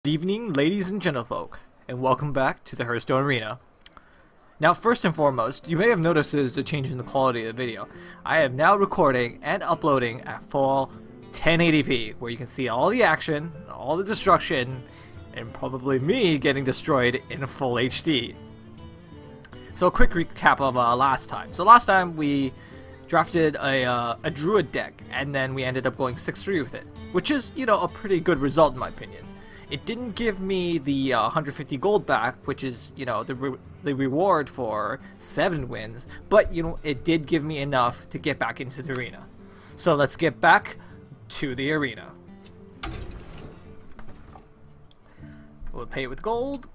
Good evening, ladies and gentlefolk, and welcome back to the Hearthstone Arena. Now, first and foremost, you may have noticed the change in the quality of the video. I am now recording and uploading at full 1080p, where you can see all the action, all the destruction, and probably me getting destroyed in full HD. So a quick recap of last time. So last time we drafted a druid deck, and then we ended up going 6-3 with it, which is, a pretty good result in my opinion. It didn't give me the 150 gold back, which is, the reward for 7 wins, but, it did give me enough to get back into the arena. So let's get back to the arena. We'll pay it with gold.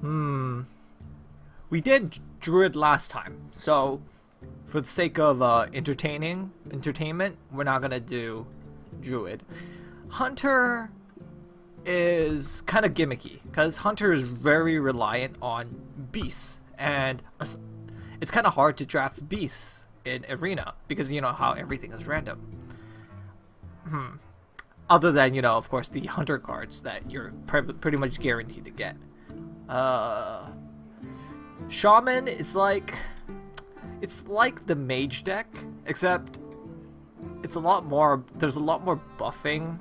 We did druid last time, so for the sake of entertainment, we're not gonna do druid. Hunter is kind of gimmicky because Hunter is very reliant on beasts, and it's kind of hard to draft beasts in arena because you know how everything is random. Other than of course the hunter cards that you're pretty much guaranteed to get. Shaman is like the mage deck, except there's a lot more buffing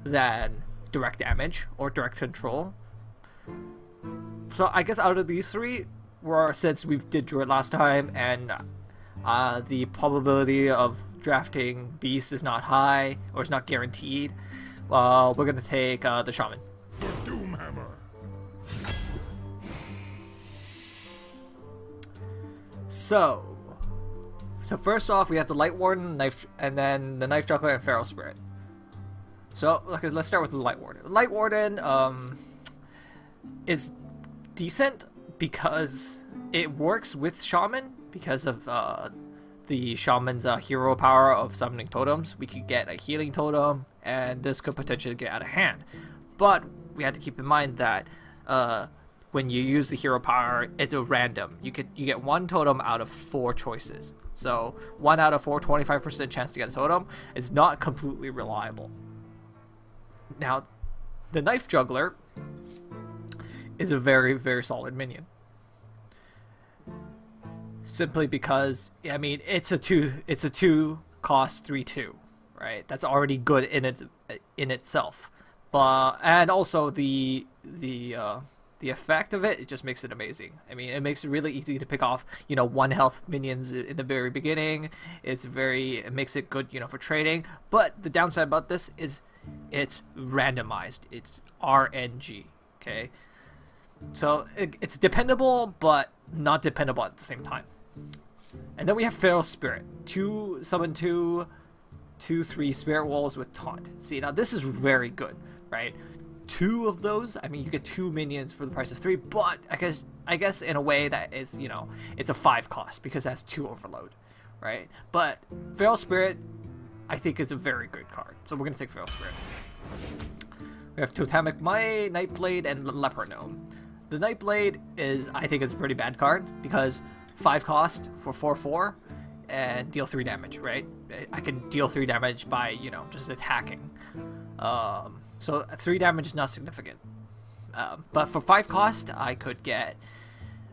than direct damage or direct control. So I guess out of these three, since we did druid last time and the probability of drafting beast is not high or is not guaranteed, we're gonna take the shaman. Doomhammer. So first off, we have the Light Warden, knife, and then the Knife Juggler and Feral Spirit. So okay, let's start with the Light Warden. The Light Warden is decent because it works with Shaman because of the Shaman's hero power of summoning totems. We could get a healing totem, and this could potentially get out of hand. But we have to keep in mind that when you use the hero power, it's a random. You get one totem out of 4 choices. So 1 out of 4, 25% chance to get a totem. It's not completely reliable. Now, the Knife Juggler is a very, very solid minion. Simply because, I mean, it's a 2 cost 3/2, right? That's already good in itself. And also the effect of it just makes it amazing. I mean, it makes it really easy to pick off, 1 health minions in the very beginning. It makes it good, for trading. But the downside about this is it's randomized. It's RNG, okay? So it's dependable, but not dependable at the same time. And then we have Feral Spirit. 2 summon 2, 2/3 Spirit Wolves with Taunt. See, now this is very good, right? 2 of those, I mean, you get 2 minions for the price of 3, but I guess in a way that it's, it's a 5 cost because it has 2 overload, right? But Feral Spirit, I think, is a very good card. So we're going to take Feral Spirit. We have Totemic Might, Nightblade, and Leper Gnome. The Nightblade I think is a pretty bad card because 5 cost for 4/4 and deal 3 damage, right? I can deal 3 damage by, just attacking. So 3 damage is not significant. But for 5 cost, I could get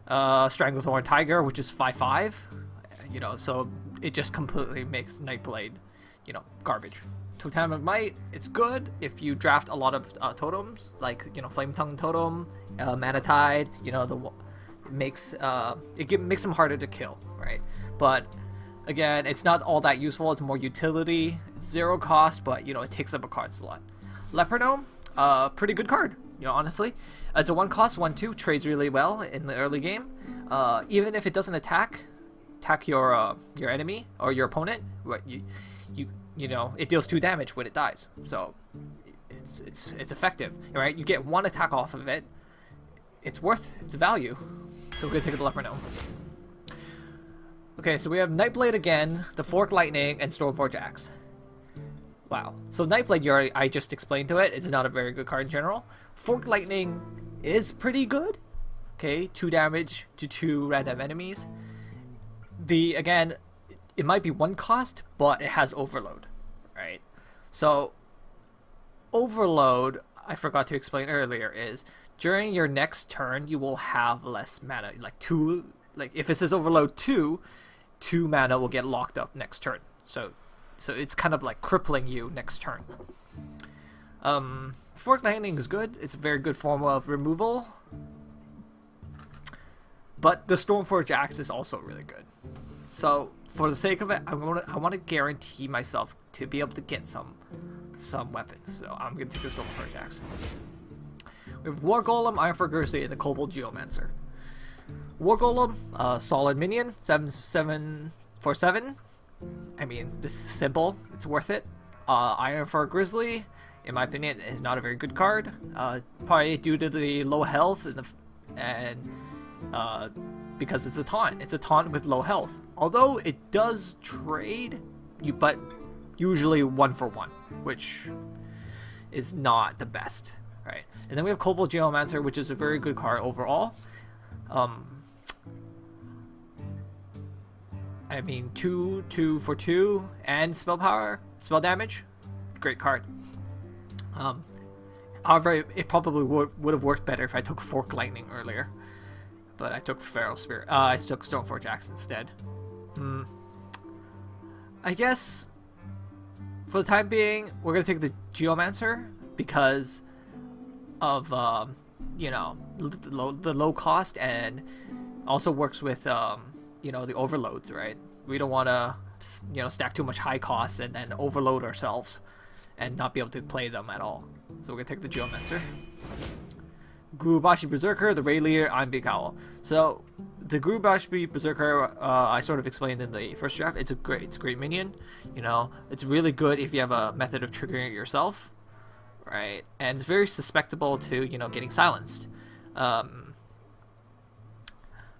Stranglethorn Tiger, which is 5/5. So it just completely makes Nightblade, garbage. Totemic Might, it's good if you draft a lot of totems, like, Flame Tongue Totem, Mana Tide, it makes them harder to kill, right? But again, it's not all that useful. It's more utility. It's 0 cost, but, it takes up a card slot. Leper Gnome, pretty good card, honestly. It's a 1 cost, 1/2, trades really well in the early game. Even if it doesn't attack your enemy or your opponent, it deals 2 damage when it dies. So it's effective, right? You get 1 attack off of it. It's worth its value. So we're gonna take the Leper Gnome. Okay, so we have Nightblade again, the Fork Lightning, and Stormforge Axe. Wow. So Nightblade, I just explained to it. It's not a very good card in general. Fork Lightning is pretty good. Okay, 2 damage to 2 random enemies. Again, it might be 1 cost, but it has overload, right? So overload, I forgot to explain earlier, is during your next turn you will have less mana. Like two, like if it says overload 2 mana will get locked up next turn. So it's kind of like crippling you next turn. Fork Lightning is good. It's a very good form of removal. But the Stormforge Axe is also really good. So for the sake of it, I want to guarantee myself to be able to get some weapons. So I'm gonna take the Stormforge Axe. We have War Golem, Ironforge Grizzly, and the Kobold Geomancer. War Golem, solid minion, 7 for 7. I mean, this is simple. It's worth it. Ironforge Grizzly, in my opinion, is not a very good card. Probably due to the low health and because it's a taunt. It's a taunt with low health. Although it does trade, but usually 1 for 1, which is not the best, right? And then we have Kobold Geomancer, which is a very good card overall. I mean, 2 for 2 and spell power, spell damage, great card. However, it probably would have worked better if I took Fork Lightning earlier. But I took Feral Spirit. I took Stormforge Axe instead. I guess for the time being, we're gonna take the Geomancer because of you know, the low cost, and also works with you know, the overloads, right? We don't want to, you know, stack too much high costs and then overload ourselves and not be able to play them at all. So we're gonna take the Geomancer. Gurubashi Berserker, the Raid Leader, Ironbeak Owl. So the Gurubashi Berserker, I sort of explained in the first draft. It's a great minion. You know, it's really good if you have a method of triggering it yourself, right? And it's very susceptible to, you know, getting silenced.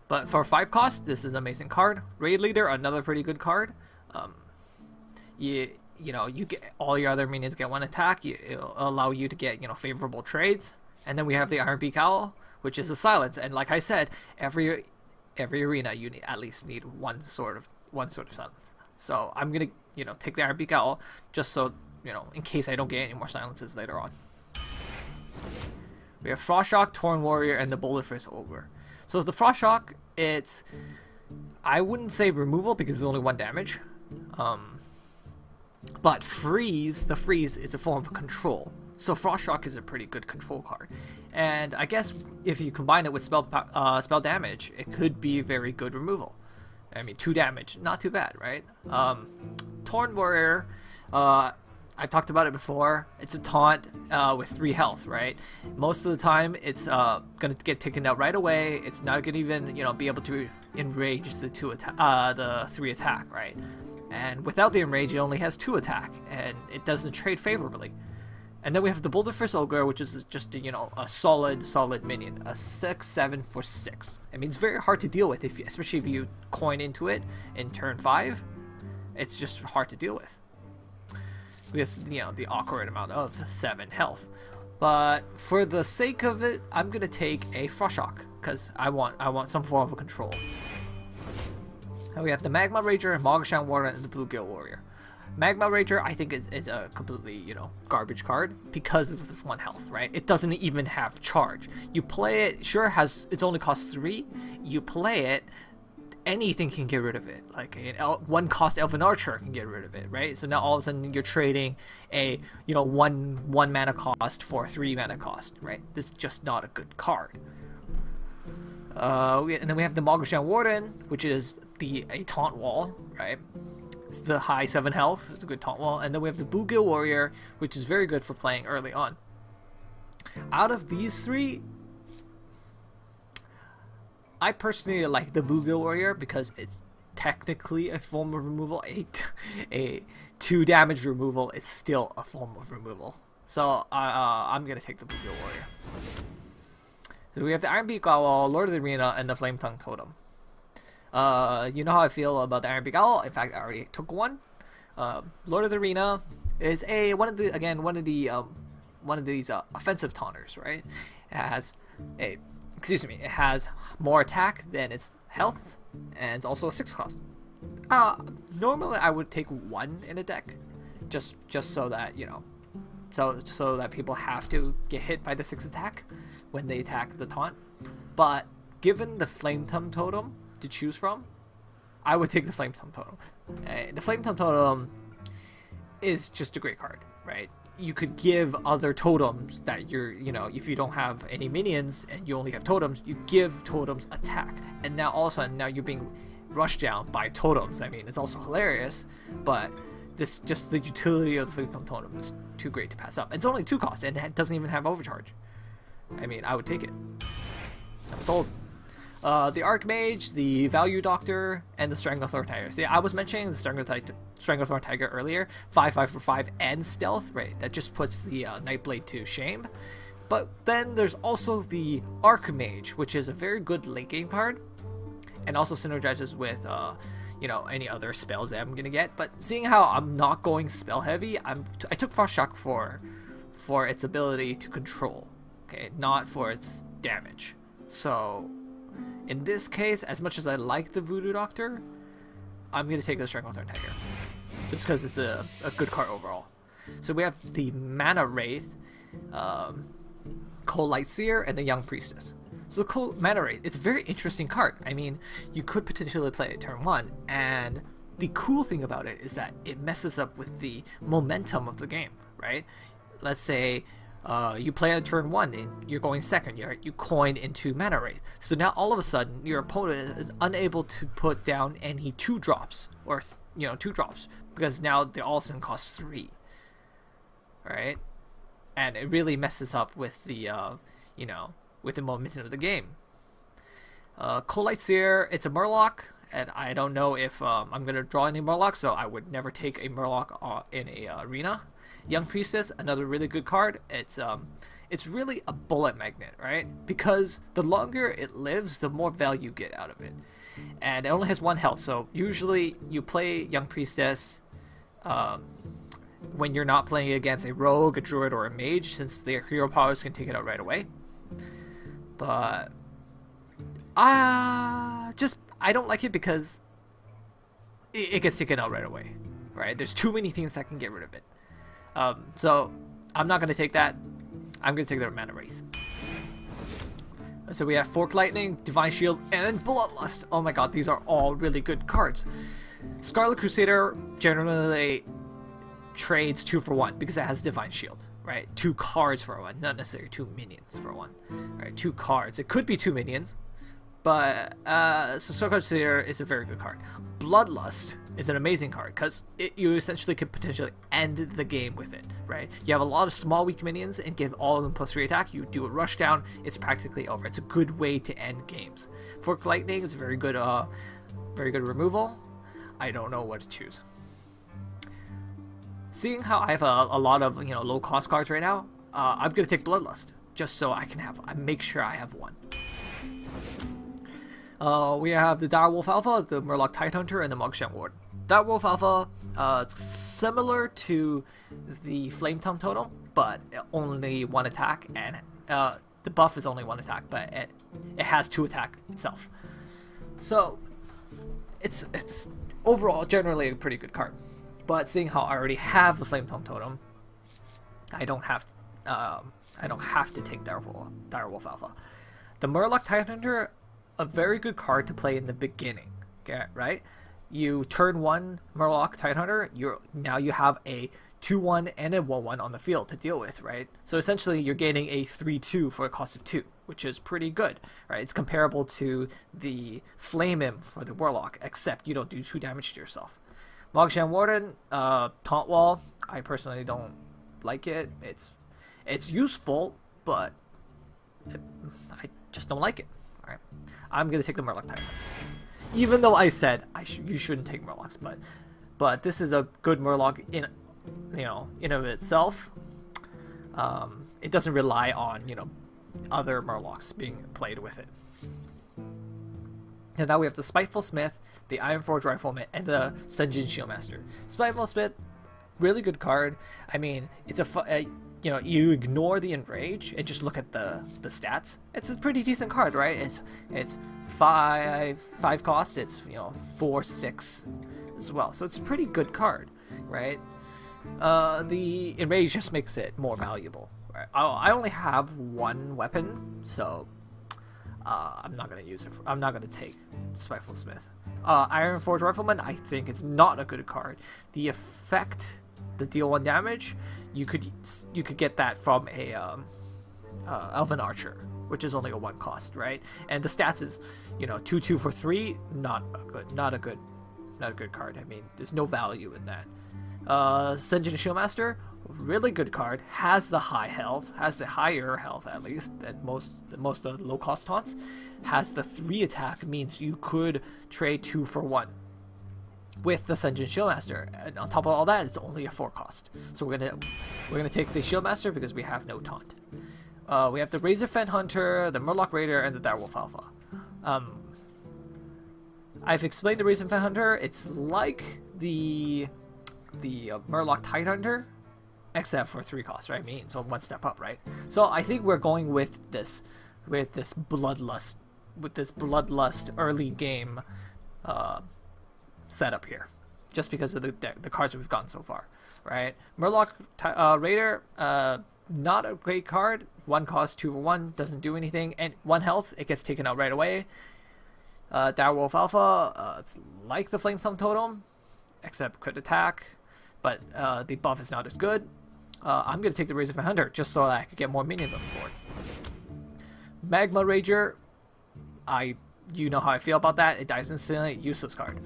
But for 5 cost, this is an amazing card. Raid Leader, another pretty good card. You know, you get all your other minions get 1 attack. It'll allow you to get, you know, favorable trades. And then we have the Ironbeak Owl, which is a silence. And like I said, every arena you at least need one sort of silence. So I'm gonna, you know, take the Ironbeak Owl just so, you know, in case I don't get any more silences later on. We have Frostshock, Torn Warrior, and the Boulderfist Ogre. So the Frostshock, it's, I wouldn't say removal because it's only 1 damage. But the freeze is a form of control. So Frostshock is a pretty good control card. And I guess if you combine it with spell damage, it could be very good removal. I mean, 2 damage, not too bad, right? Torn Warrior, I've talked about it before. It's a taunt with 3 health, right? Most of the time, it's gonna get taken out right away. It's not gonna even, you know, be able to enrage the 3 attack, right? And without the enrage, it only has 2 attack, and it doesn't trade favorably. And then we have the Boulderfist Ogre, which is just, you know, a solid minion, a 6/7 for 6. I mean, it's very hard to deal with, especially if you coin into it in turn 5. It's just hard to deal with. Because, you know, the awkward amount of 7 health. But for the sake of it, I'm gonna take a Frostshock because I want some form of control. And we have the Magma Rager, Mogashan Warden, and the Bluegill Warrior. Magma Rager, I think it's a completely, you know, garbage card because of this 1 health, right? It doesn't even have charge. You play it, sure, it's only cost 3. You play it, anything can get rid of it. Like an 1 cost Elven Archer can get rid of it, right? So now all of a sudden you're trading a, you know, one mana cost for 3 mana cost, right? This is just not a good card. And then we have the Mogashan Warden, which is a taunt wall, right? It's the high 7 health. It's a good taunt wall. And then we have the Bluegill Warrior, which is very good for playing early on. Out of these 3, I personally like the Bluegill Warrior because it's technically a form of removal. A 2 damage removal is still a form of removal. So I'm going to take the Bluegill Warrior. So we have the Ironbeak Owl, Lord of the Arena, and the Flame Tongue Totem. You know how I feel about the Ironbeak Owl. In fact, I already took one. Lord of the Arena is one of these offensive taunters, right? It has more attack than its health, and it's also a 6 cost. Normally I would take 1 in a deck, just so that, you know, so that people have to get hit by the 6 attack when they attack the taunt. But given the Flame Tongue Totem to choose from, I would take the Flame Tongue Totem. The Flame Tongue Totem is just a great card, right? You could give other totems that if you don't have any minions and you only have totems, you give totems attack. And now all of a sudden, now you're being rushed down by totems. I mean, it's also hilarious, but just the utility of the Flame Tongue Totem is too great to pass up. It's only 2 cost and it doesn't even have overcharge. I mean, I would take it. I'm sold. The Archmage, the Value Doctor, and the Stranglethorn Tiger. See, I was mentioning the Stranglethorn Tiger earlier. 5/5 for 5 and stealth, right? That just puts the Nightblade to shame. But then there's also the Archmage, which is a very good late game card, and also synergizes with any other spells that I'm gonna get. But seeing how I'm not going spell heavy, I took Frost Shock for its ability to control, okay, not for its damage. So in this case, as much as I like the Voodoo Doctor, I'm going to take the Stranglethorn Tiger. Just because it's a good card overall. So we have the Mana Wraith, Cold Light Seer, and the Young Priestess. So the Cold Mana Wraith, it's a very interesting card. I mean, you could potentially play it turn 1, and the cool thing about it is that it messes up with the momentum of the game, right? Let's say you play on turn 1 and you're going second, you coin into Mana Wraith. So now all of a sudden your opponent is unable to put down any 2-drops or 2-drops because now they all of a sudden cost 3. Right? And it really messes up with the with the momentum of the game. Cold Light Seer, it's a Murloc, and I don't know if I'm gonna draw any Murlocs, so I would never take a Murloc in a arena. Young Priestess, another really good card. It's really a bullet magnet, right? Because the longer it lives, the more value you get out of it. And it only has 1 health, so usually you play Young Priestess when you're not playing against a rogue, a druid, or a mage, since their hero powers can take it out right away. But I don't like it because it gets taken out right away, right? There's too many things that can get rid of it. So I'm not going to take that. I'm going to take the Mana Wraith. So we have Forked Lightning, Divine Shield, and Bloodlust. Oh my god, these are all really good cards. Scarlet Crusader generally trades 2 for 1 because it has Divine Shield, right? 2 cards for 1, not necessarily 2 minions for 1. Right, 2 cards. It could be 2 minions, but so Scarlet Crusader is a very good card. Bloodlust is an amazing card because you essentially could potentially end the game with it, right? You have a lot of small weak minions and give all of them +3 attack. You do a rush down, it's practically over. It's a good way to end games. Forked Lightning is very good removal. I don't know what to choose. Seeing how I have a lot of low cost cards right now, I'm gonna take Bloodlust just so I make sure I have 1. We have the Direwolf Alpha, the Murloc Tidehunter, and the Mogshan Warden. Direwolf Alpha, it's similar to the Flame Tongue Totem, but only 1 attack, and the buff is only 1 attack, but it has 2 attack itself. So it's overall generally a pretty good card. But seeing how I already have the Flame Tongue Totem, I don't have to take Direwolf Alpha. The Murloc Tidehunter, a very good card to play in the beginning. Okay, right? You turn 1 Murloc Tidehunter, now you have a 2/1 and a 1/1 on the field to deal with, right? So essentially you're getting a 3/2 for a cost of 2, which is pretty good, right? It's comparable to the Flame Imp for the Warlock, except you don't do 2 damage to yourself. Mogshan Warden, Taunt Wall, I personally don't like it. It's useful, but I just don't like it. All right, I'm gonna take the Murloc Tidehunter. Even though I said you shouldn't take Murlocs, but this is a good Murloc in of itself. It doesn't rely on other Murlocs being played with it. And now we have the Spiteful Smith, the Ironforge Rifleman, and the Senjin Shieldmaster. Spiteful Smith, really good card. I mean, it's you ignore the Enrage and just look at the stats. It's a pretty decent card, right? It's 5 cost. It's 4/6 as well. So it's a pretty good card, right? The enrage just makes it more valuable. Right? I only have one weapon, so I'm not gonna use it. I'm not gonna take Spiteful Smith. Iron Forge Rifleman, I think it's not a good card. The effect, the deal 1 damage, you could get that from a Elven Archer, which is only a 1 cost, right? And the stats is, 2/2 for 3, not a good card. I mean, there's no value in that. Senjin Shieldmaster, really good card, has the high health, has the higher health at least than most of the low cost taunts, has the 3 attack, means you could trade 2 for 1 with the Senjin Shieldmaster, and on top of all that, it's only a 4 cost. So we're gonna take the Shieldmaster because we have no taunt. We have the Razorfen Hunter, the Murloc Raider, and the Direwolf Alpha. I've explained the Razorfen Hunter. It's like the Murloc Tidehunter, except for 3 costs, right? I mean, so 1 step up, right? So I think we're going with this bloodlust early game setup here, just because of the cards we've gotten so far, right? Murloc Raider, not a great card. 1 cost, 2 for 1, doesn't do anything, and 1 health, it gets taken out right away. Direwolf Alpha, it's like the Flame Thumb Totem, except crit attack, but the buff is not as good. I'm going to take the Razorfen Hunter just so that I could get more minions on the board. Magma Rager, you know how I feel about that. It dies instantly, useless card.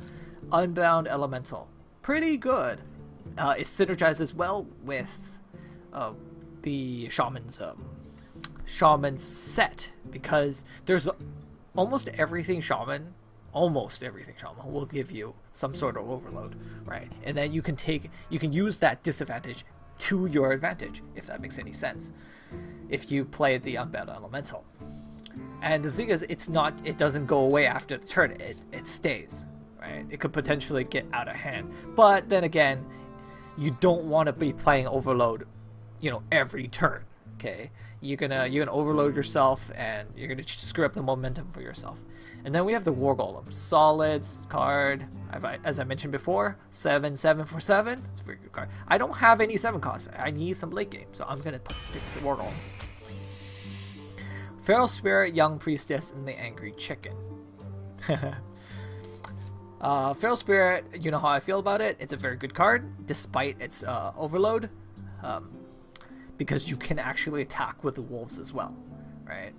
Unbound Elemental, pretty good. It synergizes well with the Shaman's set, because there's almost everything Shaman will give you some sort of overload, right? And then you can use that disadvantage to your advantage, if that makes any sense, if you play the Unbound Elemental. And the thing is, it doesn't go away after the turn, it stays, right? It could potentially get out of hand, but then again, you don't want to be playing overload, every turn. Okay, you're gonna overload yourself, and you're gonna screw up the momentum for yourself. And then we have the War Golem, solid card. As I mentioned before, 7/7 for 7. It's a very good card. I don't have any 7 costs. I need some late game, so I'm gonna pick the War Golem. Feral Spirit, Young Priestess, and the Angry Chicken. Feral Spirit, you know how I feel about it. It's a very good card, despite its overload. Because you can actually attack with the wolves as well, right?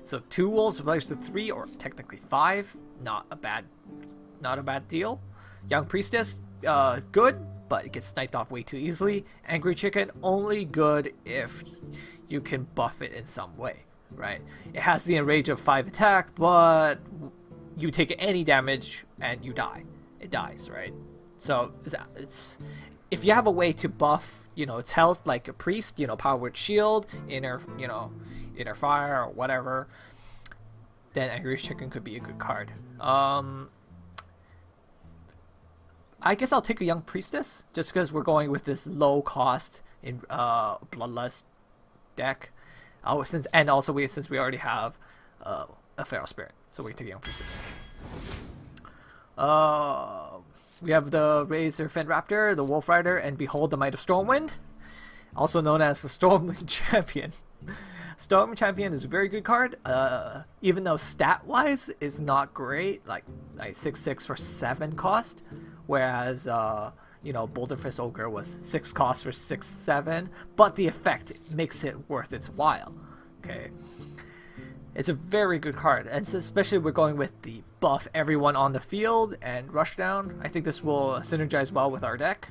So 2 wolves replace the 3, or technically 5. Not a bad deal. Young Priestess, good, but it gets sniped off way too easily. Angry Chicken, only good if you can buff it in some way, right? It has the enrage of 5 attack, but you take any damage and you die. It dies, right? So it's if you have a way to buff, its health, like a priest, Power Word Shield, inner fire, or whatever, then Angry Chicken could be a good card. I guess I'll take a Young Priestess, just because we're going with this low cost in Bloodlust deck. Since we already have a Feral Spirit, so we take a Young Priestess. We have the Razorfen Raptor, the Wolf Rider, and Behold the Might of Stormwind, also known as the Stormwind Champion. Stormwind Champion is a very good card, even though stat-wise it's not great, like 6/6 for 7 cost, whereas Boulderfist Ogre was 6 cost for 6/7, but the effect makes it worth its while. Okay. It's a very good card, and so especially we're going with the buff everyone on the field and rushdown. I think this will synergize well with our deck.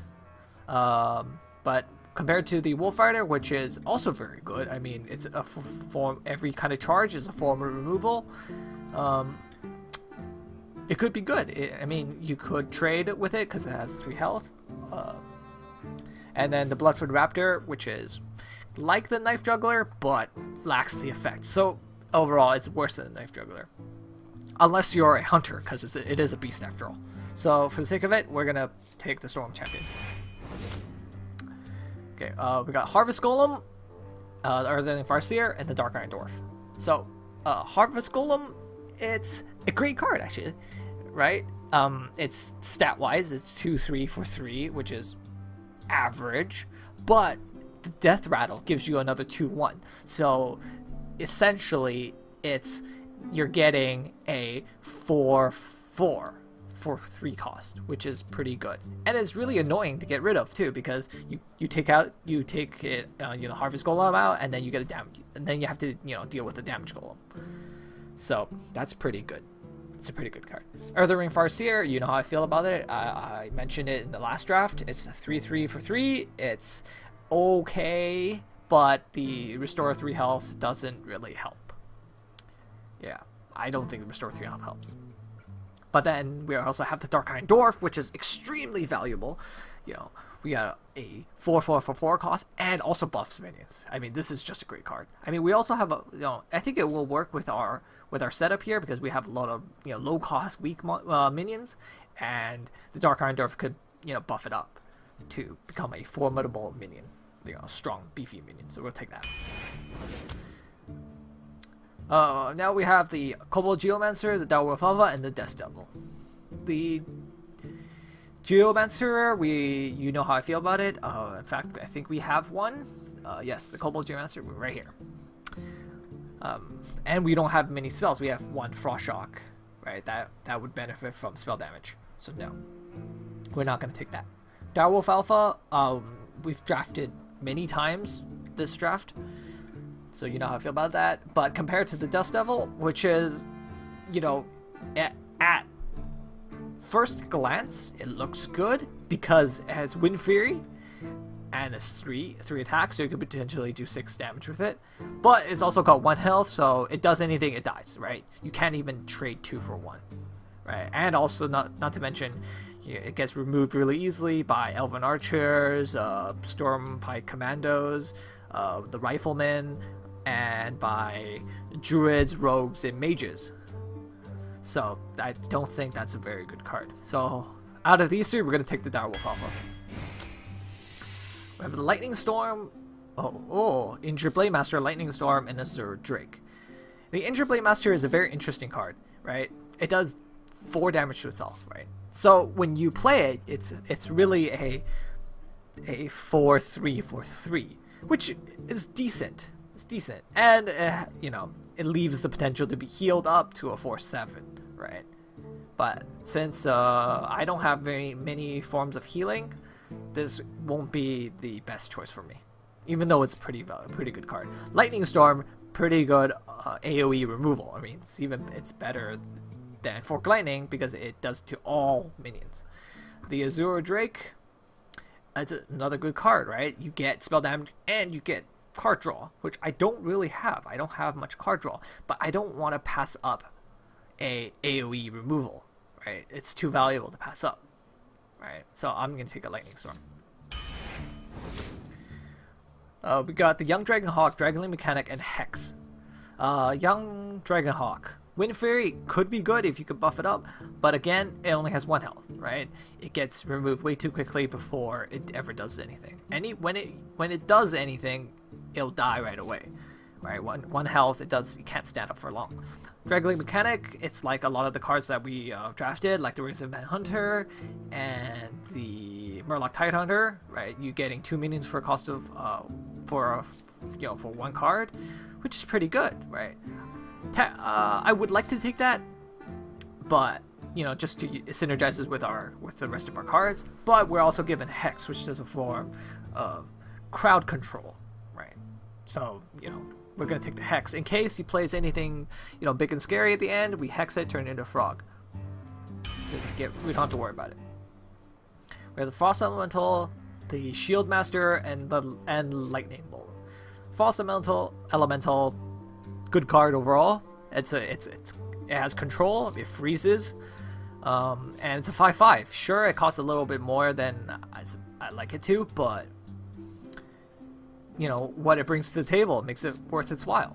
But compared to the Wolf Rider, which is also very good, I mean, it's a form. Every kind of charge is a form of removal. It could be good. I mean, you could trade with it because it has 3 health. And then the Bloodfoot Raptor, which is like the Knife Juggler, but lacks the effect. So overall, it's worse than a Knife Juggler, unless you're a hunter, because it is a beast after all. So for the sake of it, we're gonna take the Storm Champion. Okay, we got Harvest Golem, the Earthling Farseer, and the Dark Iron Dwarf. So Harvest Golem, it's a great card actually, right? It's stat-wise, it's 2/3 for 3, which is average, but the Death Rattle gives you another 2/1. So essentially, you're getting a 4/4 for 3 cost, which is pretty good, and it's really annoying to get rid of too, because you take it Harvest Golem out, and then you get a damage, and then you have to deal with the damage golem. So that's pretty good. It's a pretty good card. Earthen Ring Farseer, you know how I feel about it. I mentioned it in the last draft. It's a 3/3 for 3. It's okay, but the Restore 3 health doesn't really help. Yeah, I don't think the Restore 3 health helps. But then we also have the Dark Iron Dwarf, which is extremely valuable. We got a 4/4 for 4 cost, and also buffs minions. I mean, this is just a great card. I mean, we also have I think it will work with our setup here, because we have a lot of low cost weak minions, and the Dark Iron Dwarf could buff it up to become a formidable minion, strong, beefy minion. So we'll take that. Now we have the Kobold Geomancer, the Direwolf Alpha, and the Death Devil. The Geomancer, you know how I feel about it. In fact, I think we have one. Yes, the Kobold Geomancer, right here. And we don't have many spells. We have one Frost Shock, right? That would benefit from spell damage. So no, we're not going to take that. Direwolf Alpha, we've drafted many times this draft, so you know how I feel about that. But compared to the Dust Devil, which is, at first glance, it looks good because it has Wind Fury, and it's 3 attacks, so you could potentially do 6 damage with it. But it's also got 1 health, so it does anything, it dies, right? You can't even trade 2 for 1, right? And also, not to mention, it gets removed really easily by Elven Archers, Stormpike Commandos, the Riflemen, and by Druids, Rogues, and Mages. So I don't think that's a very good card. So out of these 3, we're going to take the Direwolf Alpha. We have the Lightning Storm, Injured Blade Master, Lightning Storm, and Azure Drake. The Injured Blade Master is a very interesting card, right? It does 4 damage to itself, right? So when you play it, it's really a 4/3 for 3, which is decent. It's decent, and it leaves the potential to be healed up to a 4/7, right? But since I don't have very many forms of healing, this won't be the best choice for me, even though it's pretty good card. Lightning Storm, pretty good AoE removal. I mean, it's better than Fork Lightning because it does to all minions. The Azure Drake, it's another good card, right? You get spell damage and you get card draw, which I don't really have. I don't have much card draw, but I don't want to pass up a AoE removal, right? It's too valuable to pass up, right? So I'm going to take a Lightning Storm. We got the Young Dragonhawk, Dragonlink Mechanic, and Hex. Young Dragonhawk. Wind Fury could be good if you could buff it up, but again, it only has 1 health, right? It gets removed way too quickly before it ever does anything. When it does anything, it'll die right away, right? One health, it can't stand up for long. Dragonlink Mechanic, it's like a lot of the cards that we drafted, like the Rings of Hunter and the Murloc Tidehunter, right? You getting 2 minions for a cost of for 1 card, which is pretty good, right? I would like to take that, but just to synergize it with the rest of our cards. But we're also given Hex, which is a form of crowd control, right? So we're gonna take the Hex in case he plays anything big and scary at the end. We Hex it, turn it into a frog. We don't have to worry about it. We have the Frost Elemental, the Shield Master, and Lightning Bolt. Frost Elemental. Good card overall. It has control. It freezes, and it's a 5/5. Sure, it costs a little bit more than I like it to, but what it brings to the table makes it worth its while.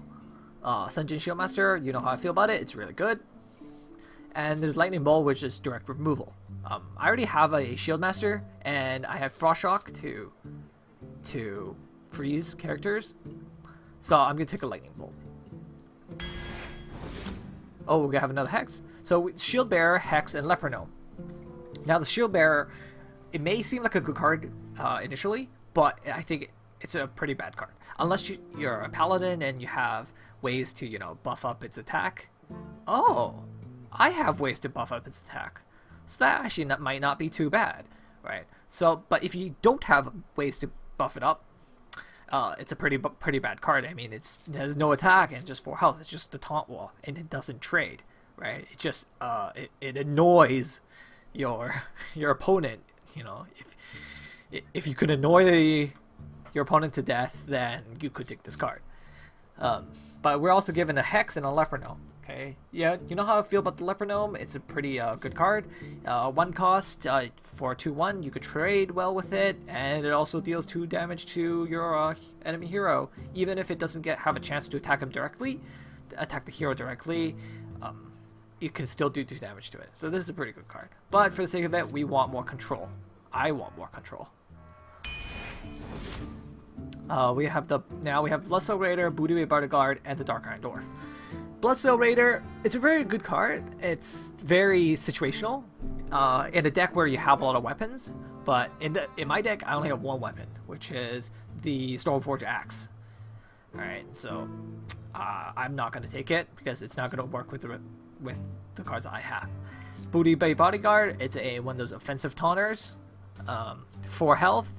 Sunjin Shieldmaster, you know how I feel about it. It's really good. And there's Lightning Bolt, which is direct removal. I already have a Shieldmaster, and I have Frost Shock to freeze characters, so I'm gonna take a Lightning Bolt. Oh, we're gonna have another Hex. So Shield Bearer, Hex, and Leper Gnome. Now the Shield Bearer, it may seem like a good card initially, but I think it's a pretty bad card. Unless you're a paladin and you have ways to, buff up its attack. Oh, I have ways to buff up its attack. So that actually might not be too bad, right? So, but if you don't have ways to buff it up, it's a pretty bad card. I mean, it has no attack and just 4 health. It's just the taunt wall, and it doesn't trade, right? It just it annoys your opponent. If you could annoy your opponent to death, then you could take this card. But we're also given a Hex and a Leper Gnome. Okay, yeah, you know how I feel about the Leper Gnome? It's a pretty good card. 1 cost for 2/1. You could trade well with it, and it also deals 2 damage to your enemy hero, even if it doesn't have a chance to attack the hero directly. You can still do 2 damage to it. So this is a pretty good card. But for the sake of it, we want more control. I want more control. We have Bloodstone Raider, Awwwwee Bodyguard, and the Dark Iron Dwarf. Bloodstone Raider, it's a very good card. It's very situational in a deck where you have a lot of weapons. But in my deck, I only have 1 weapon, which is the Stormforge Axe. All right, so I'm not going to take it because it's not going to work with the cards I have. Awwwwee Bodyguard, it's one of those offensive taunters. 4 health.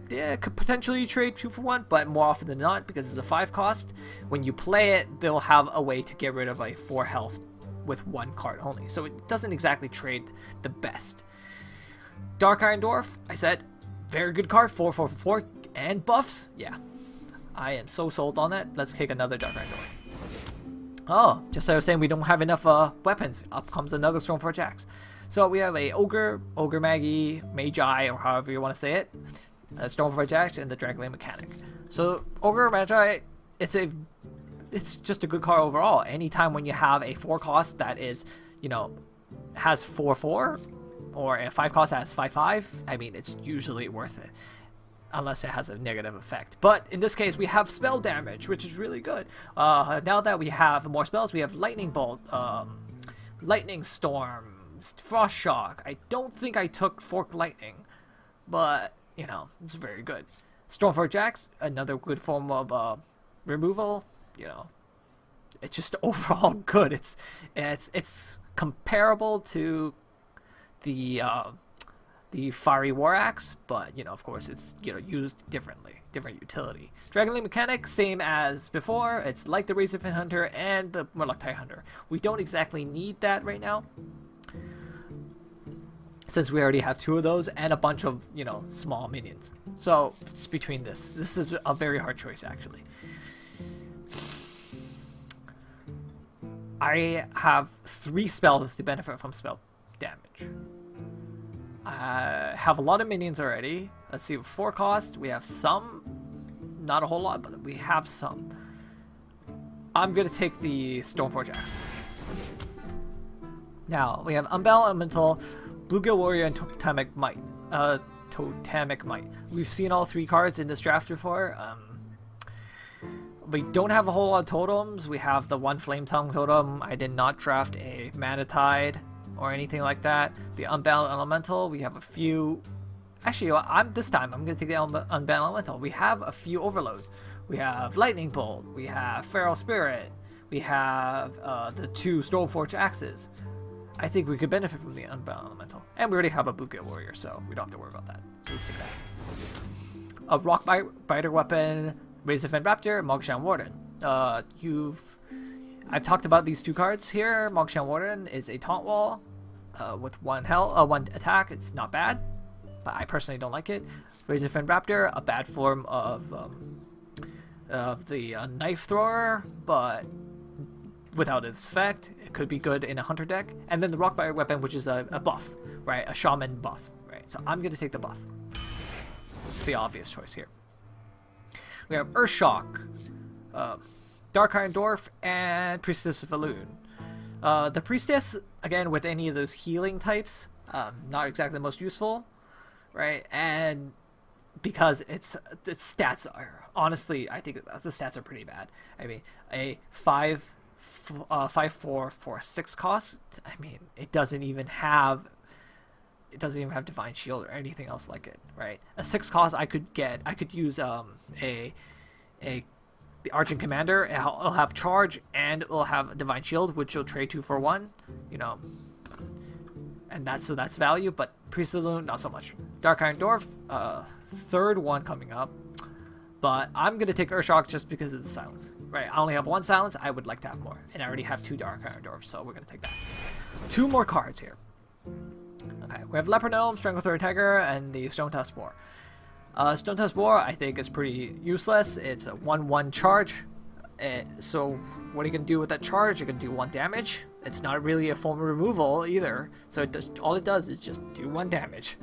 Yeah, it could potentially trade 2 for 1, but more often than not, because it's a 5 cost, when you play it, they'll have a way to get rid of a 4 health with 1 card only. So it doesn't exactly trade the best. Dark Iron Dwarf, I said, very good card, 4/4/4, and buffs. Yeah, I am so sold on it. Let's take another Dark Iron Dwarf. Oh, just like I was saying, we don't have enough weapons. Up comes another Stormforge Axe. So we have a Ogre Magi, Magi, or however you want to say it. Stormforge Axe, and the Dragonlane Mechanic. So Ogre Magi, it's just a good card overall. Anytime when you have a 4 cost that is, has 4/4, or a 5 cost that has 5/5, I mean, it's usually worth it. Unless it has a negative effect. But in this case, we have spell damage, which is really good. Now that we have more spells, we have Lightning Bolt, Lightning Storm, Frost Shock. I don't think I took Fork Lightning, but it's very good. Stormforge Axe, another good form of removal. It's just overall good. It's comparable to the Fiery War Axe, but of course it's used differently, different utility. Dragonlane Mechanic, same as before. It's like the Razorfin Hunter and the Murloc-Tai Hunter. We don't exactly need that right now, since we already have 2 of those and a bunch of, small minions. So it's between this. This is a very hard choice, actually. I have 3 spells to benefit from spell damage. I have a lot of minions already. Let's see, 4 cost. We have some. Not a whole lot, but we have some. I'm going to take the Stormforge Axe. Now, we have Unbound Elemental, Bluegill Warrior, and Totemic Might. We've seen all 3 cards in this draft before. We don't have a whole lot of totems. We have the 1 Flame Tongue totem. I did not draft a Mana Tide or anything like that. The Unbound Elemental, we have a few. Actually, this time I'm going to take the Unbound Elemental. We have a few overloads. We have Lightning Bolt. We have Feral Spirit. We have the 2 Stormforge Axes. I think we could benefit from the Unbound Elemental. And we already have a Bluegill Warrior, so we don't have to worry about that. So let's take that. A Rock Biter Weapon, Razorfin Raptor, Mogshan Warden. I've talked about these 2 cards here. Mogshan Warden is a taunt wall with 1 attack. It's not bad, but I personally don't like it. Razorfin Raptor, a bad form of the Knife Thrower, but without its effect, it could be good in a hunter deck. And then the Rockbiter Weapon, which is a buff, right? A shaman buff, right? So I'm going to take the buff. This is the obvious choice here. We have Earthshock, Dark Iron Dwarf, and Priestess of Elune. The Priestess, again, with any of those healing types, not exactly the most useful, right? And because its stats are, honestly, I think the stats are pretty bad. I mean, a 5/4 for 6 cost. I mean, it doesn't even have it doesn't even have Divine Shield or anything else like it, right? A 6 cost I could use the Argent Commander. It'll have charge and it'll have Divine Shield, which you'll trade 2 for 1, you know. And that's value, but Priest of the Loon, not so much. Dark Iron Dwarf, third one coming up. But I'm going to take Urshock just because it's a silence. Right, I only have 1 silence, I would like to have more. And I already have 2 Dark Iron Dwarfs, so we're going to take that. 2 more cards here. Okay, we have Leper Gnome, Stranglethorn Tiger, and the Stone Tusk Boar. Stone Tusk Boar, I think, is pretty useless. It's a 1/1 charge. So what are you going to do with that charge? You're going to do 1 damage. It's not really a form of removal either. So all it does is just do 1 damage.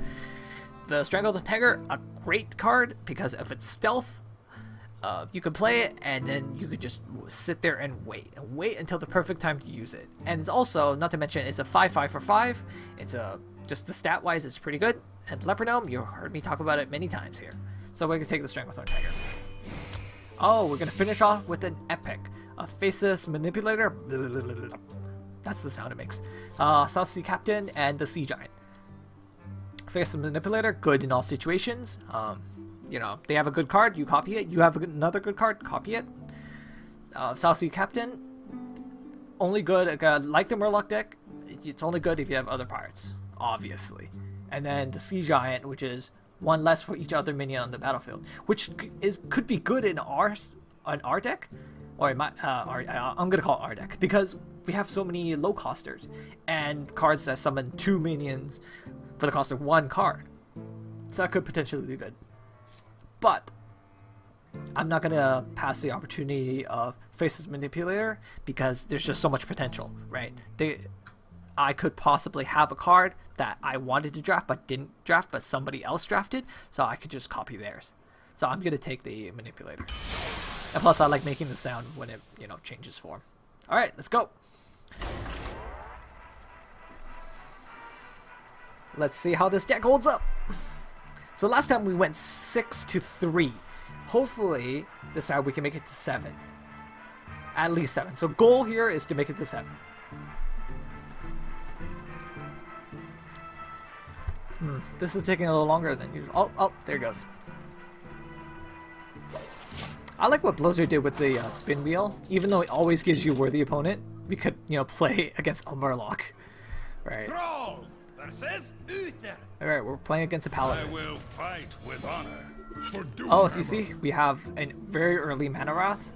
The Stranglethorn Tiger, a great card, because if it's stealth, you could play it, and then you could just sit there and wait until the perfect time to use it. And it's also, not to mention, it's a 5/5 for 5. It's just the stat wise, it's pretty good. And Leper Gnome, you heard me talk about it many times here. So we're gonna take the Stranglethorn Tiger. Oh, we're gonna finish off with an epic, a Faceless Manipulator. That's the sound it makes. South Sea Captain and the Sea Giant. Faceless Manipulator, good in all situations. You know, they have a good card, you copy it. You have another good card, copy it. South Sea Captain, only good, like the Murloc deck, it's only good if you have other pirates, obviously. And then the Sea Giant, which is 1 less for each other minion on the battlefield, which could be good in our deck, or in my, I'm gonna call it our deck, because we have so many low costers and cards that summon 2 minions for the cost of 1 card. So that could potentially be good. But I'm not going to pass the opportunity of Faceless Manipulator because there's just so much potential, right? I could possibly have a card that I wanted to draft but didn't draft, but somebody else drafted, so I could just copy theirs. So I'm going to take the Manipulator. And plus I like making the sound when it, you know, changes form. Alright, let's go. Let's see how this deck holds up. So last time we went 6-3. Hopefully this time we can make it to 7. At least 7. So goal here is to make it to 7. This is taking a little longer than usual. Oh, there it goes. I like what Blizzard did with the spin wheel. Even though it always gives you a worthy opponent, we could, you know, play against a Murloc. Right. Alright, we're playing against a Paladin. I will fight with honor. Oh, so you see, we have a very early Mana Wrath.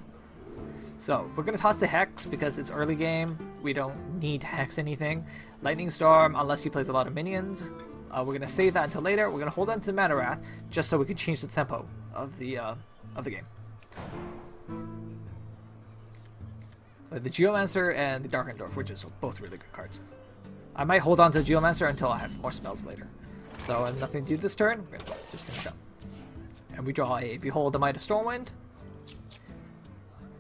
So, we're going to toss the Hex because it's early game. We don't need to Hex anything. Lightning Storm, unless he plays a lot of minions. We're going to save that until later. We're going to hold on to the Mana Wrath just so we can change the tempo of the game. The Geomancer and the Dark Dwarf, which is both really good cards. I might hold on to Geomancer until I have more spells later. So, nothing to do this turn. We're going to just finish up. And we draw a Behold the Might of Stormwind.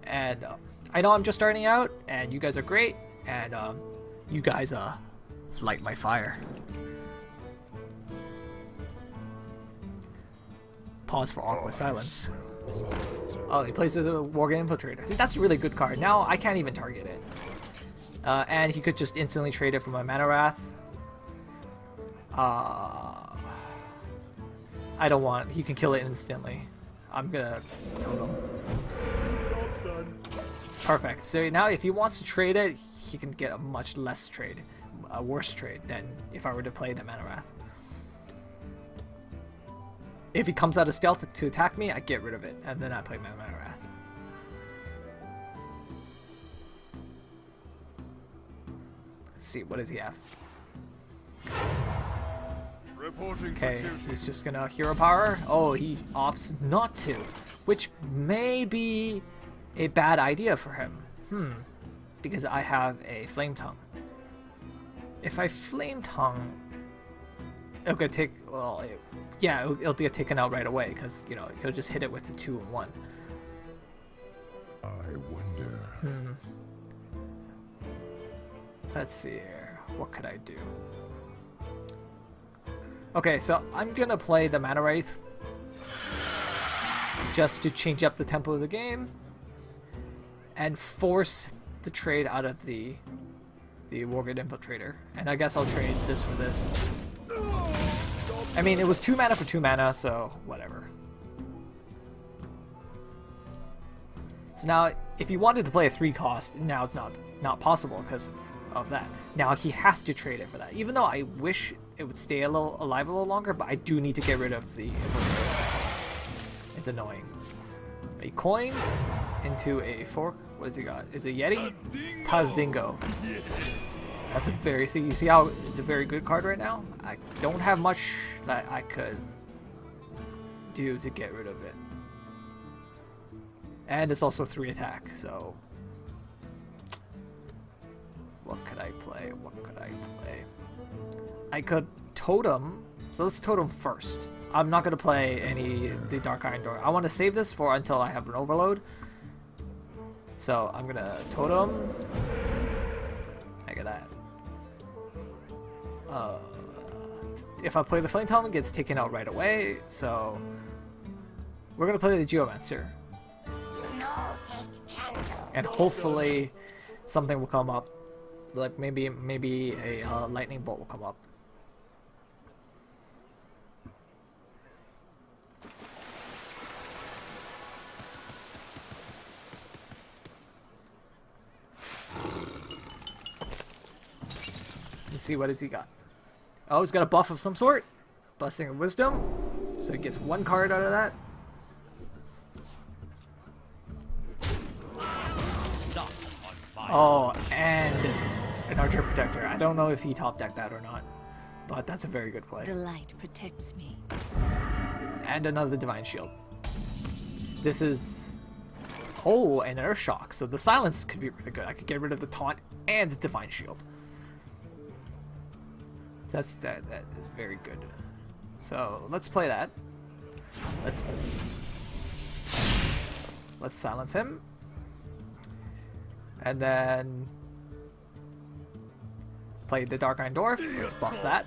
And I know I'm just starting out, and you guys are great, and you guys light my fire. Pause for awkward silence. Oh, he plays the Wargame Infiltrator. See, that's a really good card. Now I can't even target it. And he could just instantly trade it for my Mana Wrath. I don't want. He can kill it instantly. I'm gonna totem. Perfect. So now if he wants to trade it, he can get a much less trade, a worse trade than if I were to play the Mana Wrath. If he comes out of stealth to attack me, I get rid of it, and then I play my Mana Wrath. Let's see, what does he have? Okay, he's just gonna Hero Power. Oh, he opts not to, which may be a bad idea for him. Because I have a Flame Tongue. If I Flame Tongue, it'll get it'll get taken out right away because, you know, he'll just hit it with the 2 and 1. I wonder. Let's see here. What could I do? Okay, so I'm gonna play the Mana Wraith just to change up the tempo of the game and force the trade out of the Wargate Infiltrator. And I guess I'll trade this for this. I mean, it was 2 mana for 2 mana, so whatever. So now, if he wanted to play a 3 cost, now it's not possible because of that. Now he has to trade it for that. Even though I wish it would stay alive a little longer, but I do need to get rid of the effect. It's annoying. He coins into a fork. What has he got? Is it Yeti? Tazdingo. That's a very... See, you see how it's a very good card right now? I don't have much that I could do to get rid of it. And it's also 3 attack, so... What could I play? What could I play? I could totem. So let's totem first. I'm not going to play the Dark Iron Door. I want to save this for until I have an overload. So I'm going to totem. I get that. If I play the Flame Tongue, it gets taken out right away. So we're going to play the Geomancer. And hopefully something will come up. Like maybe a lightning bolt will come up. Let's see, what has he got? Oh, he's got a buff of some sort. Blessing of Wisdom. So he gets 1 card out of that. Oh, and an Archer Protector. I don't know if he top decked that or not, but that's a very good play. The light protects me. And another Divine Shield. This is... Oh, and Earth Shock. So the silence could be really good. I could get rid of the taunt and the Divine Shield. That is very good. So let's play that. Let's silence him. And then play the Dark Iron Dwarf. Let's buff that.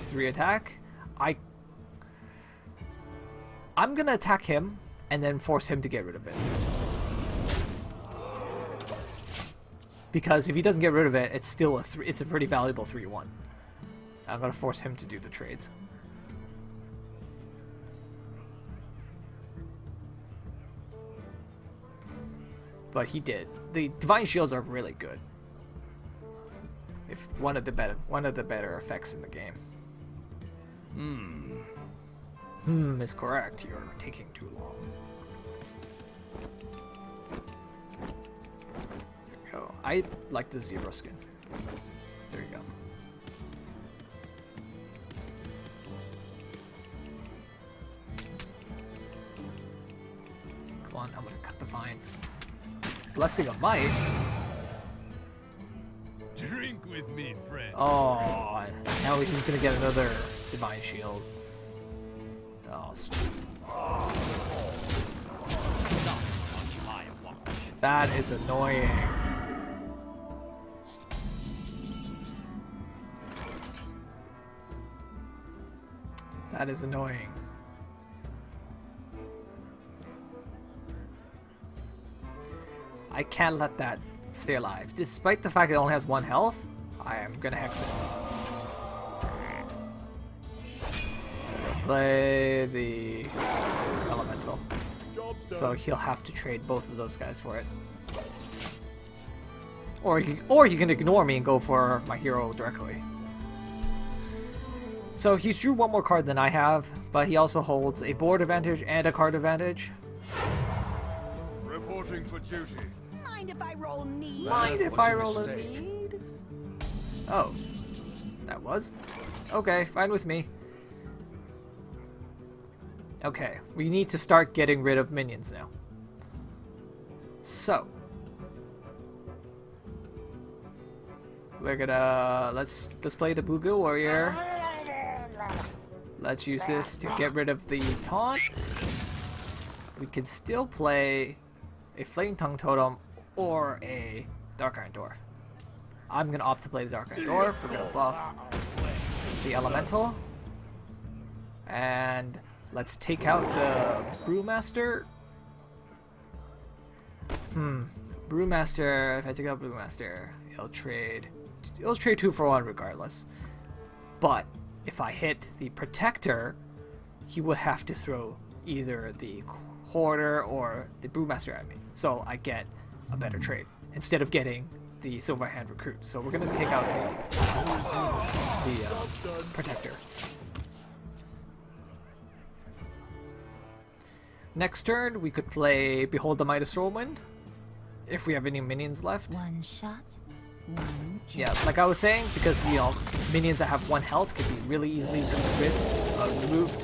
3 attack. I'm gonna attack him and then force him to get rid of it. Because if he doesn't get rid of it, it's still it's a pretty valuable 3/1. I'm gonna force him to do the trades. But he did. The Divine Shields are really good. If one of the better effects in the game. Is correct. You're taking too long. There we go. I like the zebra skin. There you go. Come on, I'm gonna cut the vine. Blessing of Might. Drink with me, friend. Oh, now he's gonna get another Divine Shield. Oh, that is annoying. That is annoying. I can't let that stay alive. Despite the fact it only has 1 health, I am gonna hex it. Play the Elemental. So he'll have to trade both of those guys for it. Or he can ignore me and go for my hero directly. So he's drew 1 more card than I have, but he also holds a board advantage and a card advantage. Reporting for duty. Mind if I roll need? Mind if I roll a need? Oh. That was? Okay, fine with me. Okay, we need to start getting rid of minions now. So. We're gonna... Let's play the Boogle Warrior. Let's use this to get rid of the taunt. We can still play a Flame Tongue Totem or a Dark Iron Dwarf. I'm gonna opt to play the Dark Iron Dwarf. We're gonna buff the Elemental. And let's take out the Brewmaster. Brewmaster, if I take out Brewmaster, he'll trade 2 for 1 regardless. But if I hit the protector, he would have to throw either the hoarder or the brewmaster at me, so I get a better trade instead of getting the silver hand recruit. So we're gonna take out the protector. Next turn we could play Behold the Might of Stormwind if we have any minions left. One shot, one kill. Yeah, like I was saying, because you know minions that have 1 health can be really easily removed.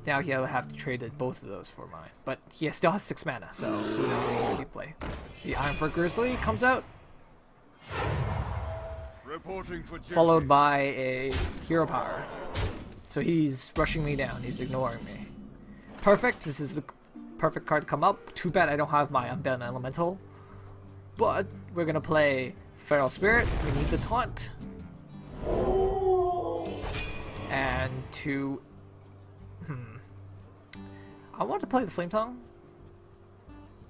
Now he'll have to trade both of those for mine, but he still has 6 mana, so who knows what he play. The Ironfur Grizzly comes out, Reporting for duty. followed by a Hero Power. So he's rushing me down, he's ignoring me. Perfect, this is the perfect card to come up. Too bad I don't have my Unbound Elemental, but we're gonna play Feral Spirit. We need the taunt. And to... I want to play the Flame Tongue,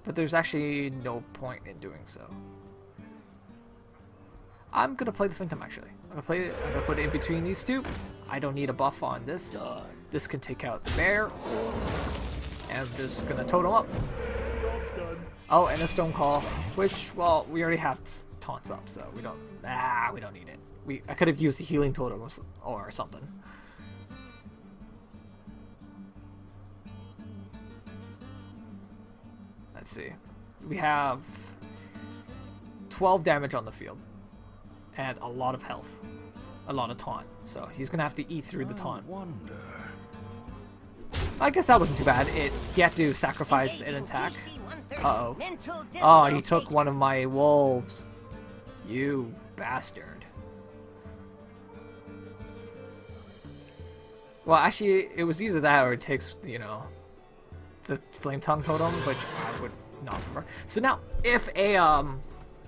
but there's actually no point in doing so. I'm gonna play the Flame Tongue actually. I'm gonna put it in between these two. I don't need a buff on this. This can take out the bear. And I'm just gonna totem up. Oh, and a Stone Call, which, well, we already have taunts up, so we don't need it. I could have used the healing totem or something. Let's see. We have 12 damage on the field and a lot of health, a lot of taunt. So he's gonna have to eat through the taunt. I guess that wasn't too bad. He had to sacrifice an attack. Uh-oh. Oh, he took one of my wolves. You bastard. Well, actually, it was either that or it takes, you know, the Flame Tongue totem, which I would not prefer. So now, if a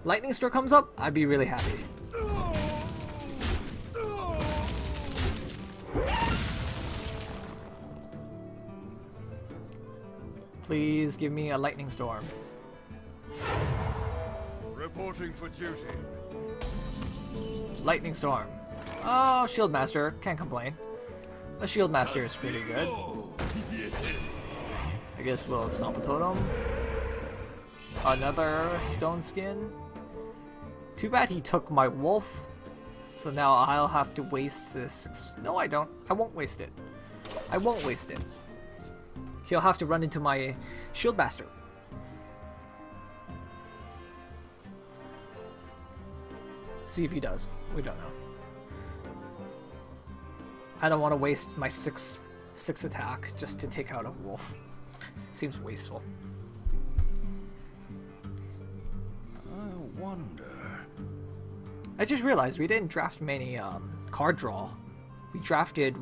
Lightning Storm comes up, I'd be really happy. Please give me a Lightning Storm. Reporting for duty. Lightning Storm. Oh, Shield Master. Can't complain. A Shield Master is pretty good. I guess we'll stomp a totem. Another Stone Skin. Too bad he took my wolf. So now I'll have to waste this. No, I don't. I won't waste it. I won't waste it. He'll have to run into my Shield Master. See if he does. We don't know. I don't want to waste my six attack just to take out a wolf. Seems wasteful. I wonder. I just realized we didn't draft many card draw. We drafted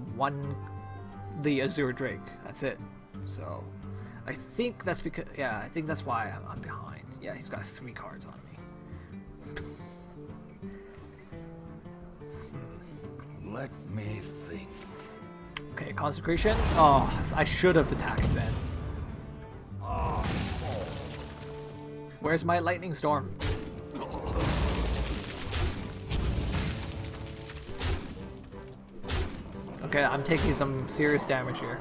the Azure Drake. That's it. So I think that's because, yeah, I think that's why I'm behind. Yeah, he's got 3 cards on me. Let me think. Okay, Consecration. Oh, I should have attacked then. Where's my Lightning Storm? Okay, I'm taking some serious damage here.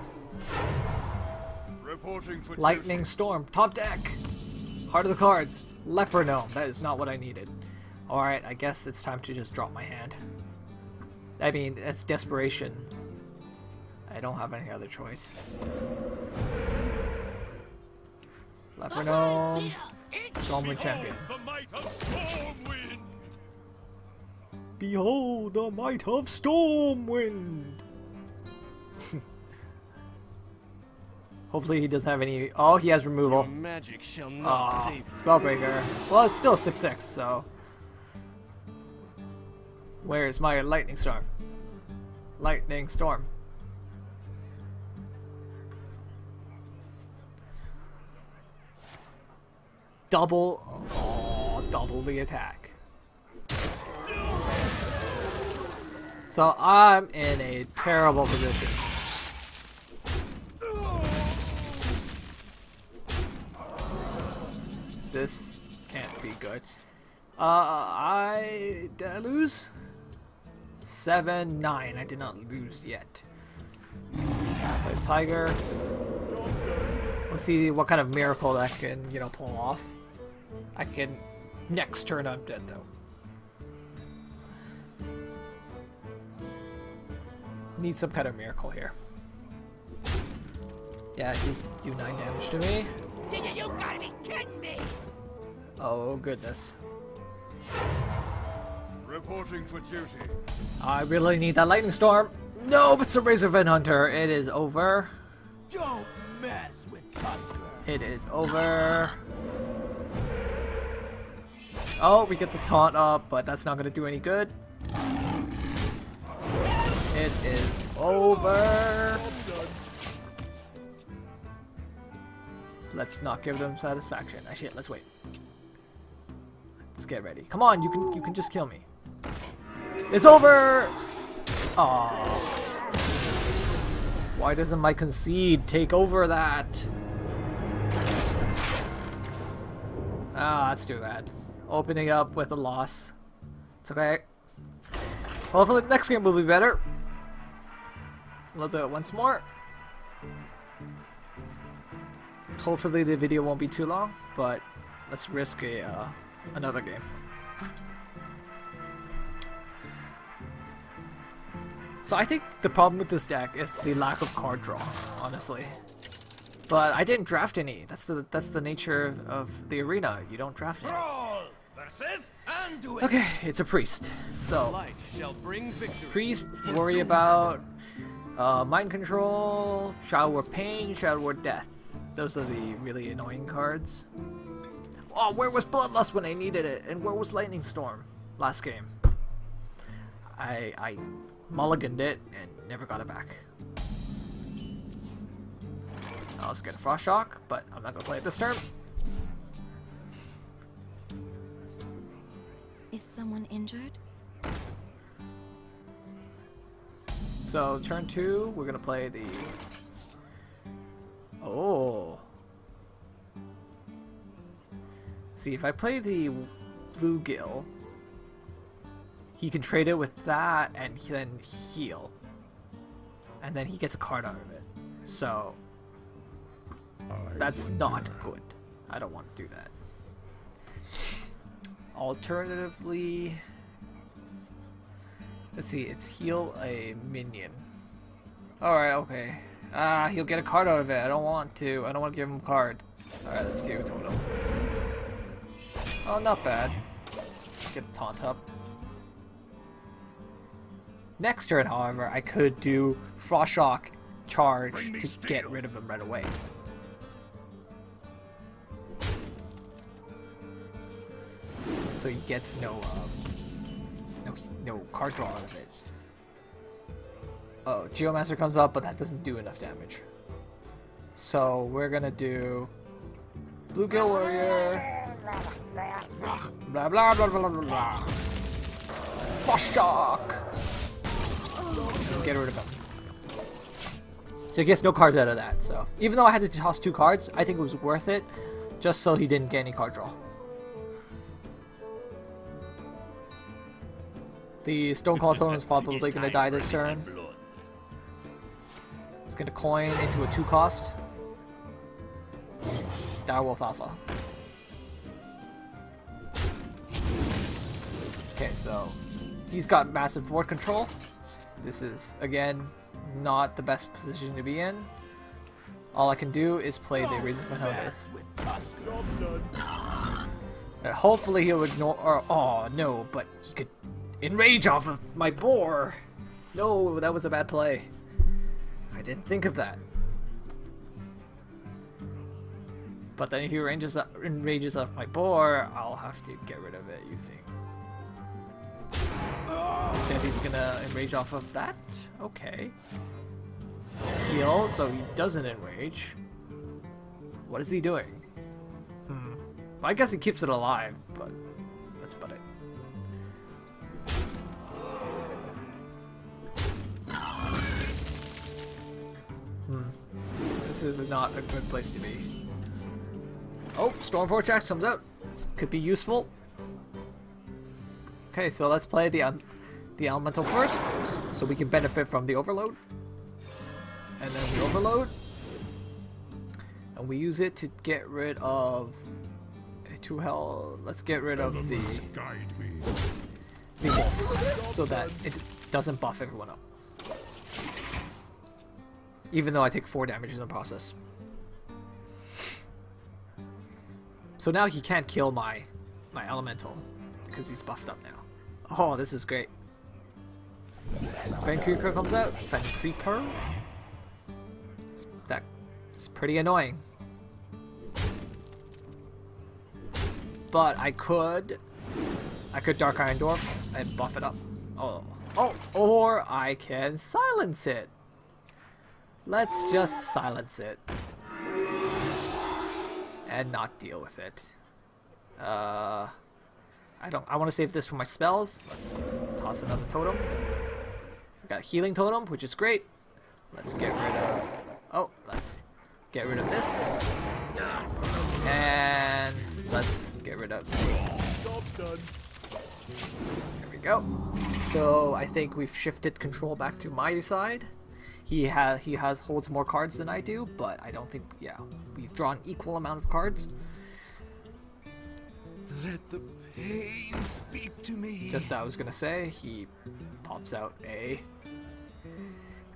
Reporting for Lightning duty. Storm, top deck! Heart of the cards, Leper Gnome. That is not what I needed. Alright, I guess it's time to just drop my hand. I mean, that's desperation. I don't have any other choice. Leper Gnome, Stormwind Champion. The might of Stormwind. Behold the might of Stormwind! Hopefully he doesn't have any... Oh, he has removal. Magic shall not save you. Spellbreaker. Well, it's still 6/6, so... Where's my Lightning Storm? Lightning Storm. Double... Oh, double the attack. So I'm in a terrible position. This can't be good. Did I lose? 7, 9. I did not lose yet. Play Tiger. We'll see what kind of miracle that can, you know, pull off. I can next turn I'm dead though. Need some kind of miracle here. Yeah, he's do 9 damage to me. You gotta be kidding me! Oh goodness. Reporting for duty. I really need that lightning storm. No, but it's a Razor Vein Hunter. It is over. Don't mess with Tusker. It is over. Oh, we get the taunt up, but that's not going to do any good. It is over. Let's not give them satisfaction. Actually, let's wait. Let's get ready. Come on, you can just kill me. It's over. Aww. Why doesn't my concede take over that? Ah, that's too bad. Opening up with a loss. It's okay. Hopefully the next game will be better. We'll do it once more. Hopefully the video won't be too long, but let's risk another game. So I think the problem with this deck is the lack of card draw, honestly. But I didn't draft any. That's the nature of the arena. You don't draft any. Okay, it's a priest. So Light shall bring victory. priest, worry about mind control, Shadow Word Pain, Shadow Word Death. Those are the really annoying cards. Oh, where was Bloodlust when I needed it? And where was Lightning Storm last game? I mulliganed it and never got it back. I was gonna Frost Shock, but I'm not gonna play it this turn. Is someone injured? So turn 2, we're gonna play the. Oh. See, if I play the Bluegill, he can trade it with that and then heal. And then he gets a card out of it. So that's not good. I don't want to do that. Alternatively, let's see, it's heal a minion. Alright, okay. He'll get a card out of it. I don't want to give him a card. Alright, let's give it totem. Oh, not bad. Get a taunt up. Next turn, however, I could do Frost Shock charge to get rid of him right away. So he gets no card draw out of it. Oh, Geomancer comes up, but that doesn't do enough damage. So we're gonna do Bluegill Warrior. Blah blah blah blah blah blah. Frost Shock. Get rid of him. So he gets no cards out of that. So even though I had to toss 2 cards, I think it was worth it, just so he didn't get any card draw. The Stonecoil Totem is probably going to die this turn. It's going to coin into a 2-cost. Direwolf Alpha. Okay, so he's got massive board control. This is, again, not the best position to be in. All I can do is play the Razor Vein Hunter. Hopefully he'll ignore. Or, oh no, but he could enrage off of my boar. No, that was a bad play. I didn't think of that. But then if he enrages off my boar, I'll have to get rid of it using. Instead, he's gonna enrage off of that. Okay. Heal, so he doesn't enrage. What is he doing? Well, I guess he keeps it alive, but that's about it. This is not a good place to be. Oh, Storm Vortex comes out. This could be useful. Okay, so let's play the the elemental first, so we can benefit from the overload. And then we overload. And we use it to get rid of... let's get rid of the wolf, so that it doesn't buff everyone up. Even though I take 4 damage in the process. So now he can't kill my elemental, because he's buffed up now. Oh, this is great. Fen Creeper comes out. Fen Creeper. It's pretty annoying. But I could Dark Iron Dwarf and buff it up. Oh, or I can silence it. Let's just silence it. And not deal with it. I want to save this for my spells. Let's toss another totem. We got a healing totem, which is great. Let's get rid of this. And let's get rid of... There we go. So I think we've shifted control back to my side. He holds more cards than I do, but I don't think, yeah, we've drawn equal amount of cards. Let the pain speak to me. Just I was gonna say, he pops out a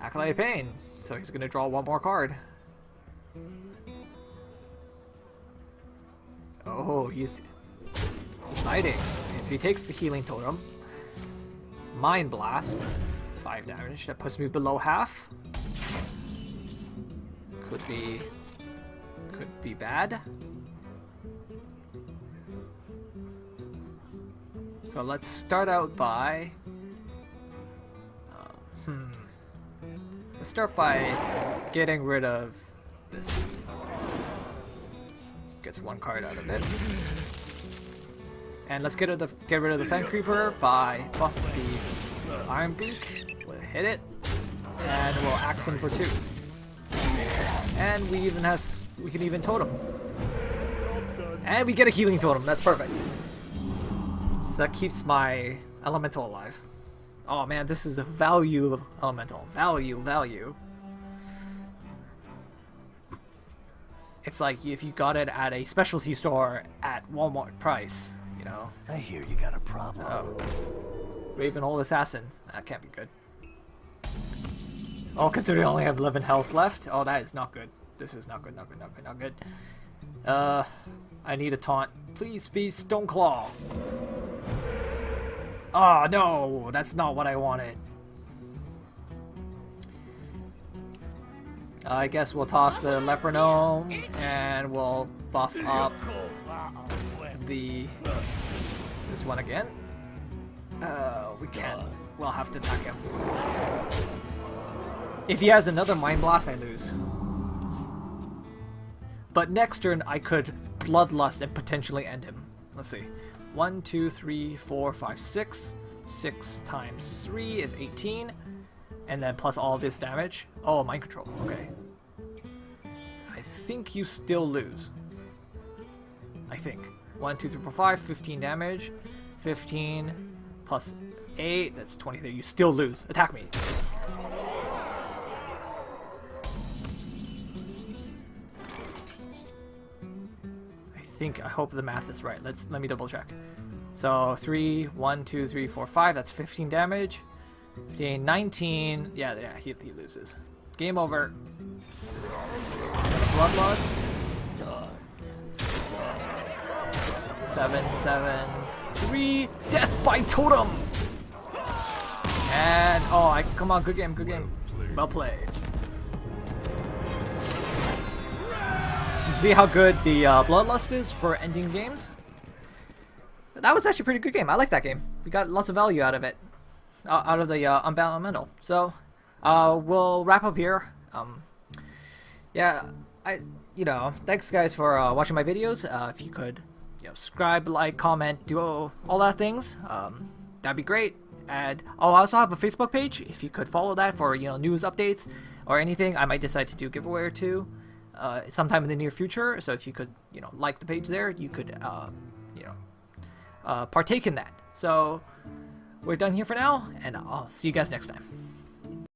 Acolyte of Pain, so he's gonna draw 1 more card. Oh, he's deciding. Okay, so he takes the healing totem. Mind Blast, 5 damage. That puts me below half. Could be bad. So let's start out by... Let's start by getting rid of this. Gets 1 card out of it. And let's get rid of the Fen Creeper by buff the Iron Beak. We'll hit it. And we'll axe him for 2. And we can even totem. And we get a healing totem. That's perfect. So that keeps my elemental alive. Oh man, this is a value elemental. Value. It's like if you got it at a specialty store at Walmart price, you know. I hear you got a problem. Oh. Ravenhold Assassin. That can't be good. Oh, considering I only have 11 health left. Oh, that is not good. This is not good, not good. I need a taunt. Please be Stoneclaw. Oh, no. That's not what I wanted. I guess we'll toss the Leper Gnome and we'll buff up this one again. We can't. We'll have to attack him. If he has another Mind Blast, I lose. But next turn, I could Bloodlust and potentially end him. Let's see. 1, 2, 3, 4, 5, 6. 6 times 3 is 18. And then plus all this damage. Oh, mind control. Okay. I think you still lose. I think. 1, 2, 3, 4, 5. 15 damage. 15 plus 8. That's 23. You still lose. Attack me. I hope the math is right. Let me double check. So 3, 1, 2, 3, 4, 5. That's 15 damage. 15, 19. Yeah, he loses. Game over. Bloodlust. 7, 7, 3. Death by totem. And come on, good game, good game. Well played. See how good the Bloodlust is for ending games? That was actually a pretty good game. I like that game. We got lots of value out of it. Out of the Unbound Elemental. So, we'll wrap up here. Yeah, thanks guys for watching my videos. If you could, subscribe, like, comment, do all that things, that'd be great. And I'll also have a Facebook page. If you could follow that for, news updates or anything. I might decide to do a giveaway or two. Sometime in the near future. So if you could, like the page there, you could, partake in that. So we're done here for now, and I'll see you guys next time.